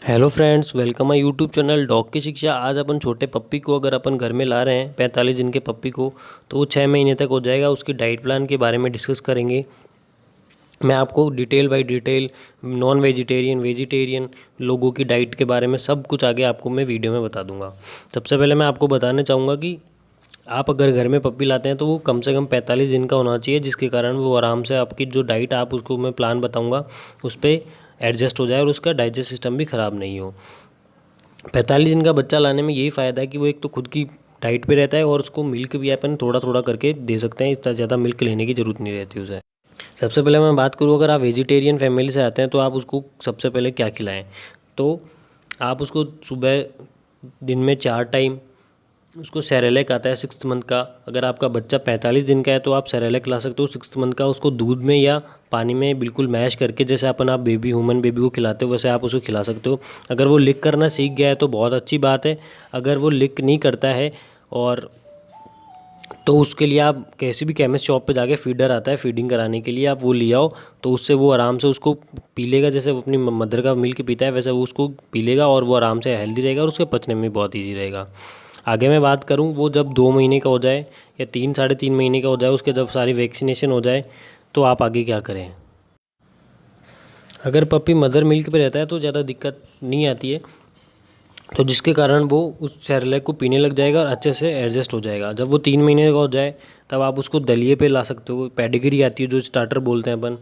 Hello friends, welcome my YouTube channel dog की शिक्षा। आज अपन छोटे पप्पी को अगर अपन घर में ला रहे हैं 45 दिन के पप्पी को, तो वो 6 महीने तक हो जाएगा। उसकी डाइट प्लान के बारे में डिस्कस करेंगे। मैं आपको detail by detail non vegetarian vegetarian लोगों की डाइट के बारे में सब कुछ आगे आपको मैं वीडियो में बता दूंगा। सबसे पहले मैं आपको बताना चाहूँगा कि आप अगर घर में पप्पी लाते हैं तो वो कम से कम 45 दिन का होना चाहिए, जिसके कारण वो आराम से आपकी जो डाइट आप उसको मैं प्लान बताऊँगा उस पर एडजस्ट हो जाए और उसका डाइजेस्ट सिस्टम भी ख़राब नहीं हो। 45 दिन का बच्चा लाने में यही फ़ायदा है कि वो एक तो खुद की डाइट पे रहता है और उसको मिल्क भी अपन थोड़ा थोड़ा करके दे सकते हैं। इतना ज़्यादा मिल्क लेने की ज़रूरत नहीं रहती उसे। सबसे पहले मैं बात करूँ, अगर आप वेजिटेरियन फैमिली से आते हैं तो आप उसको सबसे पहले क्या खिलाएं। तो आप उसको सुबह दिन में 4 टाइम उसको सेरेलैक आता है 6 मंथ का। अगर आपका बच्चा 45 दिन का है तो आप सेरेलैक ला सकते हो 6 मंथ का। उसको दूध में या पानी में बिल्कुल मैश करके, जैसे अपन आप बेबी ह्यूमन बेबी को खिलाते हो वैसे आप उसको खिला सकते हो। अगर वो लिक करना सीख गया है तो बहुत अच्छी बात है। अगर वो लिक नहीं करता है और तो उसके लिए आप कैसी भी केमिस्ट शॉप पे जाके फीडर आता है फीडिंग कराने के लिए, आप वो ले आओ। तो उससे वो आराम से उसको पी लेगा, जैसे वो अपनी मदर का मिल्क पीता है वैसे वो उसको पी लेगा और वो आराम से हेल्दी रहेगा और उसके पचने में बहुत ईजी रहेगा। आगे मैं बात करूँ, वो जब 2 महीने का हो जाए या 3 साढ़े 3 महीने का हो जाए, उसके जब सारी वैक्सीनेशन हो जाए, तो आप आगे क्या करें। अगर पपी मदर मिल्क पे रहता है तो ज़्यादा दिक्कत नहीं आती है, तो जिसके कारण वो उस सेरेलैक को पीने लग जाएगा और अच्छे से एडजस्ट हो जाएगा। जब वो 3 महीने का हो जाए तब आप उसको दलिए पे ला सकते हो। पेडिग्री आती है जो स्टार्टर बोलते हैं अपन,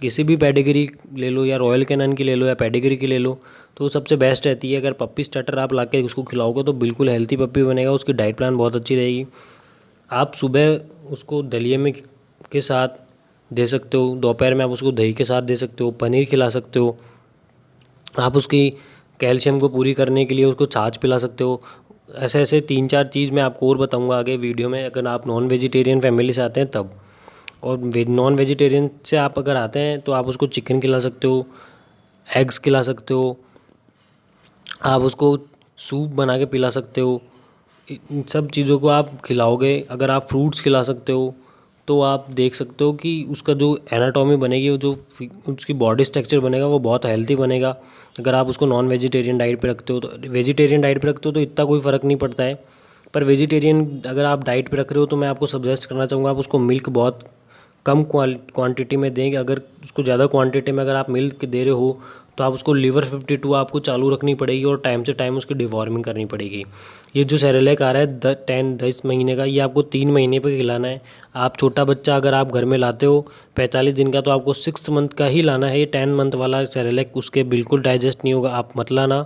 किसी भी पेडिग्री ले लो या रॉयल कैनन की ले लो या पेडिग्री की ले लो, तो वो सबसे बेस्ट रहती है। अगर पप्पी स्टार्टर आप ला के उसको खिलाओगे तो बिल्कुल हेल्थी पप्पी बनेगा, उसकी डाइट प्लान बहुत अच्छी रहेगी। आप सुबह उसको दलिए में के साथ दे सकते हो, दोपहर में आप उसको दही के साथ दे सकते हो, पनीर खिला सकते हो। आप उसकी कैल्शियम को पूरी करने के लिए उसको छाछ पिला सकते हो। ऐसे ऐसे 3 4 चीज़ मैं आपको और बताऊंगा आगे वीडियो में, अगर आप नॉन वेजिटेरियन फैमिली से आते हैं तब। और नॉन वेजिटेरियन से आप अगर आते हैं तो आप उसको चिकन खिला सकते हो, एग्स खिला सकते हो, आप उसको सूप बना के पिला सकते हो। इन सब चीज़ों को आप खिलाओगे। अगर आप फ्रूट्स खिला सकते हो तो आप देख सकते हो कि उसका जो एनाटॉमी बनेगी, वो जो उसकी बॉडी स्ट्रक्चर बनेगा वो बहुत हेल्थी बनेगा। अगर आप उसको नॉन वेजिटेरियन डाइट पे रखते हो तो वेजिटेरियन डाइट पे रखते हो तो इतना कोई फ़र्क नहीं पड़ता है। पर वेजिटेरियन अगर आप डाइट पे रख रहे हो तो मैं आपको सजेस्ट करना चाहूँगा आप उसको मिल्क बहुत कम क्वांटिटी में देंगे। अगर उसको ज़्यादा क्वांटिटी में अगर आप मिल्क दे रहे हो तो आप उसको लीवर 52 आपको चालू रखनी पड़ेगी और टाइम से टाइम उसकी डिवॉर्मिंग करनी पड़ेगी। ये जो सेरेलैक आ रहा है 10 महीने का, ये आपको 3 महीने पे खिलाना है। आप छोटा बच्चा अगर आप घर में लाते हो 45 दिन का, तो आपको 6 मंथ का ही लाना है। ये 10 मंथ वाला सेरेलैक उसके बिल्कुल डाइजेस्ट नहीं होगा, आप मत लाना।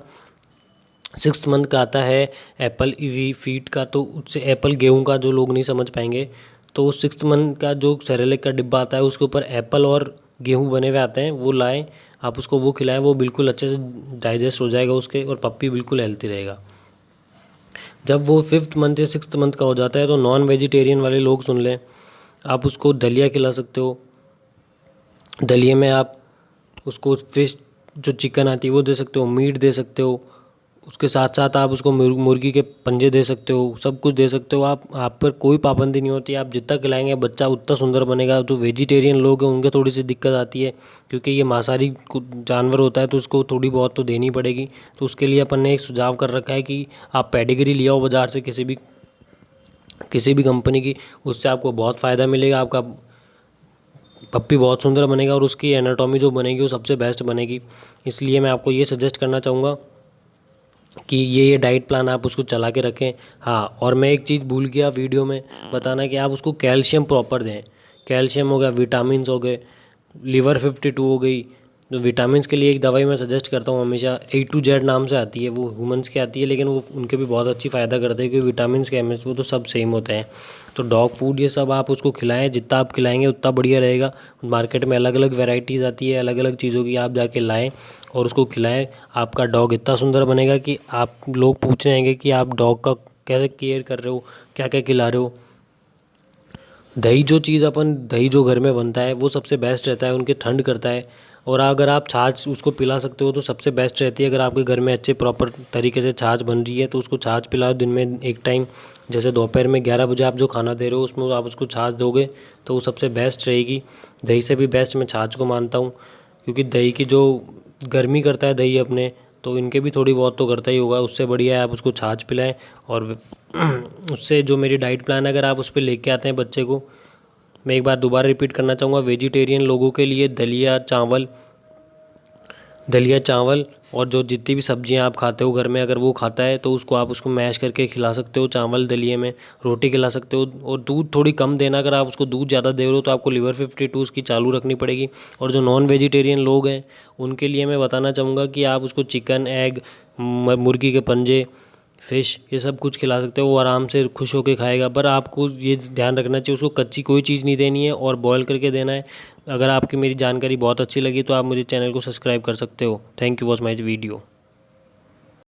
6 मंथ का आता है एप्पल ईवी फीड का, तो उससे एप्पल गेहूं का जो लोग नहीं समझ पाएंगे, तो 6 मंथ का जो सेरेलैक का डिब्बा आता है उसके ऊपर एप्पल और गेहूं बने हुए आते हैं, वो लाएं। आप उसको वो खिलाएं, वो बिल्कुल अच्छे से डाइजेस्ट हो जाएगा उसके और पप्पी बिल्कुल हेल्थी रहेगा। जब वो 5th मंथ या 6th मंथ का हो जाता है तो नॉन वेजिटेरियन वाले लोग सुन लें, आप उसको दलिया खिला सकते हो। दलिए में आप उसको फिश जो चिकन आती है वो दे सकते हो, मीट दे सकते हो। उसके साथ साथ आप उसको मुर्गी के पंजे दे सकते हो, सब कुछ दे सकते हो। आप पर कोई पाबंदी नहीं होती, आप जितना खिलाएंगे बच्चा उतना सुंदर बनेगा। जो वेजिटेरियन लोग हैं उनके थोड़ी सी दिक्कत आती है, क्योंकि ये मांसाहारी जानवर होता है तो उसको थोड़ी बहुत तो देनी पड़ेगी। तो उसके लिए अपन ने एक सुझाव कर रखा है कि आप पेडिग्री ले आओ बाज़ार से किसी भी कंपनी की, उससे आपको बहुत फ़ायदा मिलेगा। आपका पप्पी बहुत सुंदर बनेगा और उसकी एनाटॉमी जो बनेगी वो सबसे बेस्ट बनेगी। इसलिए मैं आपको ये सजेस्ट करना चाहूँगा कि ये डाइट प्लान आप उसको चला के रखें। हाँ, और मैं एक चीज़ भूल गया वीडियो में बताना कि आप उसको कैल्शियम प्रॉपर दें। कैल्शियम हो गया, विटामिन्स हो गए, लीवर 52 हो गई। तो विटामिन्स के लिए एक दवाई मैं सजेस्ट करता हूँ हमेशा, A to Z नाम से आती है, वो ह्यूमंस की आती है लेकिन वो उनके भी बहुत अच्छी फ़ायदा करते हैं, क्योंकि विटामिन्स केमिस्ट वो तो सब सेम होते हैं। तो डॉग फूड ये सब आप उसको खिलाएं, जितना आप खिलाएंगे उतना बढ़िया रहेगा। मार्केट में अलग अलग वेराइटीज़ आती है, अलग अलग चीज़ों की, आप जाके लाएं और उसको खिलाएं। आपका डॉग इतना सुंदर बनेगा कि आप लोग पूछ रहे हैं कि आप डॉग का कैसे केयर कर रहे हो, क्या क्या खिला रहे हो। दही जो घर में बनता है वो सबसे बेस्ट रहता है, उनके ठंड करता है। और अगर आप छाछ उसको पिला सकते हो तो सबसे बेस्ट रहती है। अगर आपके घर में अच्छे प्रॉपर तरीके से छाछ बन रही है तो उसको छाछ पिलाओ दिन में एक टाइम। जैसे दोपहर में 11 बजे आप जो खाना दे रहे हो उसमें आप उसको छाछ दोगे तो वो सबसे बेस्ट रहेगी। दही से भी बेस्ट मैं छाछ को मानता हूँ, क्योंकि दही की जो गर्मी करता है दही अपने तो इनके भी थोड़ी बहुत तो करता ही होगा। उससे बढ़िया है आप उसको छाछ पिलाएं। और उससे जो मेरी डाइट प्लान है, अगर आप उस पर लेके आते हैं बच्चे को, मैं एक बार दोबारा रिपीट करना चाहूँगा, वेजिटेरियन लोगों के लिए दलिया चावल और जो जितनी भी सब्जियां आप खाते हो घर में, अगर वो खाता है तो उसको मैश करके खिला सकते हो, चावल दलिए में रोटी खिला सकते हो। और दूध थोड़ी कम देना, अगर आप उसको दूध ज़्यादा दे रहे हो तो आपको लिवर 52 उसकी चालू रखनी पड़ेगी। और जो नॉन वेजिटेरियन लोग हैं उनके लिए मैं बताना चाहूँगा कि आप उसको चिकन, एग, मुर्गी के पंजे, फ़िश, ये सब कुछ खिला सकते हो। वो आराम से खुश होकर खाएगा। पर आपको ये ध्यान रखना चाहिए उसको कच्ची कोई चीज़ नहीं देनी है और बॉयल करके देना है। अगर आपकी मेरी जानकारी बहुत अच्छी लगी तो आप मुझे चैनल को सब्सक्राइब कर सकते हो। Thank you watch my video.